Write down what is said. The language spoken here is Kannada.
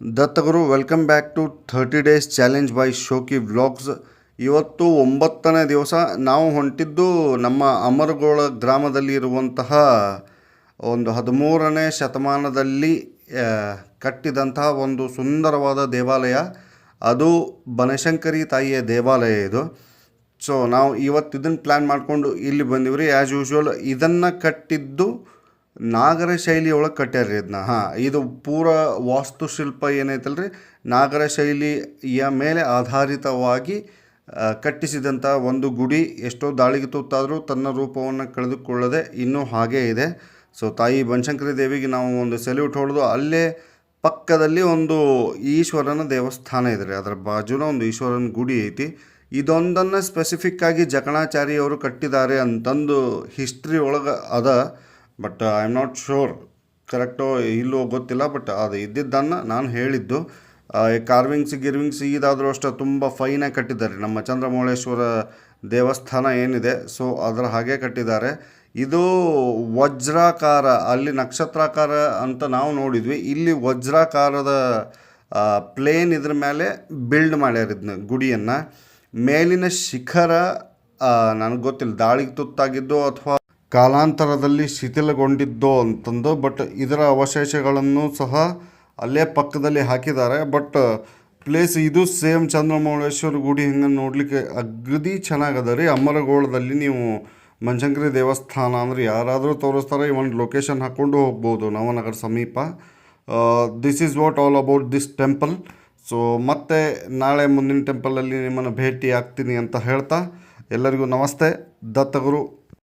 Dattaguru welcome back to 30 days challenge by Shoki vlogs. ಇವತ್ತು 9ನೇ ದಿವಸ. ನಾವು ಹೊಂಟಿದ್ದು ನಮ್ಮ ಅಮರಗೋಳ ಗ್ರಾಮದಲ್ಲಿ ಇರುವಂತಹ ಒಂದು 13ನೇ ಶತಮಾನದಲ್ಲಿ ಕಟ್ಟಿದಂತಹ ಒಂದು ಸುಂದರವಾದ ದೇವಾಲಯ. ಅದು ಬನಶಂಕರಿ ತಾಯಿಯ ದೇವಾಲಯ ಇದು. ಸೊ ನಾವು ಇವತ್ತು ಇದನ್ನು ಪ್ಲ್ಯಾನ್ ಮಾಡಿಕೊಂಡು ಇಲ್ಲಿ ಬಂದಿವ್ರಿ. ಆ್ಯಸ್ ಯೂಶ್ವಲ್ ಇದನ್ನು ಕಟ್ಟಿದ್ದು ನಾಗರ ಶೈಲಿ ಒಳಗೆ ಕಟ್ಟ್ಯಾರ್ರಿ ಇದನ್ನ. ಇದು ಪೂರ ವಾಸ್ತುಶಿಲ್ಪ ಏನೈತಲ್ರಿ ನಾಗರ ಶೈಲಿಯ ಮೇಲೆ ಆಧಾರಿತವಾಗಿ ಕಟ್ಟಿಸಿದಂಥ ಒಂದು ಗುಡಿ. ಎಷ್ಟೋ ದಾಳಿಗೆ ತುತ್ತಾದರೂ ತನ್ನ ರೂಪವನ್ನು ಕಳೆದುಕೊಳ್ಳದೆ ಇನ್ನೂ ಹಾಗೇ ಇದೆ. ಸೊ ತಾಯಿ ಬನಶಂಕರಿ ದೇವಿಗೆ ನಾವು ಒಂದು ಸೆಲ್ಯೂಟ್ ಹೊಡೆದು ಅಲ್ಲೇ ಪಕ್ಕದಲ್ಲಿ ಒಂದು ಈಶ್ವರನ ದೇವಸ್ಥಾನ ಇದೆ ರೀ. ಅದರ ಬಾಜುನ ಒಂದು ಈಶ್ವರನ ಗುಡಿ ಐತಿ. ಇದೊಂದನ್ನು ಸ್ಪೆಸಿಫಿಕ್ಕಾಗಿ ಜಕಣಾಚಾರ್ಯವರು ಕಟ್ಟಿದ್ದಾರೆ ಅಂತಂದು ಹಿಸ್ಟ್ರಿ ಒಳಗೆ ಅದ. But I am not sure ಕರೆಕ್ಟೋ ಇಲ್ಲೋ ಗೊತ್ತಿಲ್ಲ. ಬಟ್ ಅದು ಇದ್ದಿದ್ದನ್ನು ನಾನು ಹೇಳಿದ್ದು. ಗಿರ್ವಿಂಗ್ಸ್ ಇದಾದರೂ ಅಷ್ಟೇ ತುಂಬ ಫೈನಾಗಿ ಕಟ್ಟಿದ್ದಾರೆ. ನಮ್ಮ ಚಂದ್ರಮೌಳೇಶ್ವರ ದೇವಸ್ಥಾನ ಏನಿದೆ ಸೊ ಅದರ ಹಾಗೆ ಕಟ್ಟಿದ್ದಾರೆ. ಇದು ವಜ್ರಾಕಾರ, ಅಲ್ಲಿ ನಕ್ಷತ್ರಾಕಾರ ಅಂತ ನಾವು ನೋಡಿದ್ವಿ. ಇಲ್ಲಿ ವಜ್ರಾಕಾರದ ಪ್ಲೇನ್ ಇದ್ರ ಮೇಲೆ ಬಿಲ್ಡ್ ಮಾಡ್ಯಾರ ಇದನ್ನ ಗುಡಿಯನ್ನು. ಮೇಲಿನ ಶಿಖರ ನನಗೆ ಗೊತ್ತಿಲ್ಲ ದಾಳಿಗೆ ತುತ್ತಾಗಿದ್ದು ಅಥವಾ ಕಾಲಾಂತರದಲ್ಲಿ ಶಿಥಿಲಗೊಂಡಿದ್ದೋ ಅಂತಂದು. ಬಟ್ ಇದರ ಅವಶೇಷಗಳನ್ನು ಸಹ ಅಲ್ಲೇ ಪಕ್ಕದಲ್ಲಿ ಹಾಕಿದ್ದಾರೆ. ಬಟ್ ಪ್ಲೇಸ್ ಇದು ಸೇಮ್ ಚಂದ್ರಮೌಳೇಶ್ವರ ಗುಡಿ ಹಿಂಗೆ ನೋಡಲಿಕ್ಕೆ ಅಗದಿ ಚೆನ್ನಾಗದ ರೀ. ಅಮರಗೋಳದಲ್ಲಿ ನೀವು ಬನಶಂಕರಿ ದೇವಸ್ಥಾನ ಅಂದರೆ ಯಾರಾದರೂ ತೋರಿಸ್ತಾರೆ, ಈ ಒಂದು ಲೊಕೇಶನ್ ಹಾಕ್ಕೊಂಡು ಹೋಗ್ಬೋದು ನವನಗರ ಸಮೀಪ. This is what all about this temple. So ಮತ್ತೆ ನಾಳೆ ಮುಂದಿನ ಟೆಂಪಲಲ್ಲಿ ನಿಮ್ಮನ್ನು ಭೇಟಿ ಆಗ್ತೀನಿ ಅಂತ ಹೇಳ್ತಾ ಎಲ್ಲರಿಗೂ ನಮಸ್ತೆ. ದತ್ತಗುರು.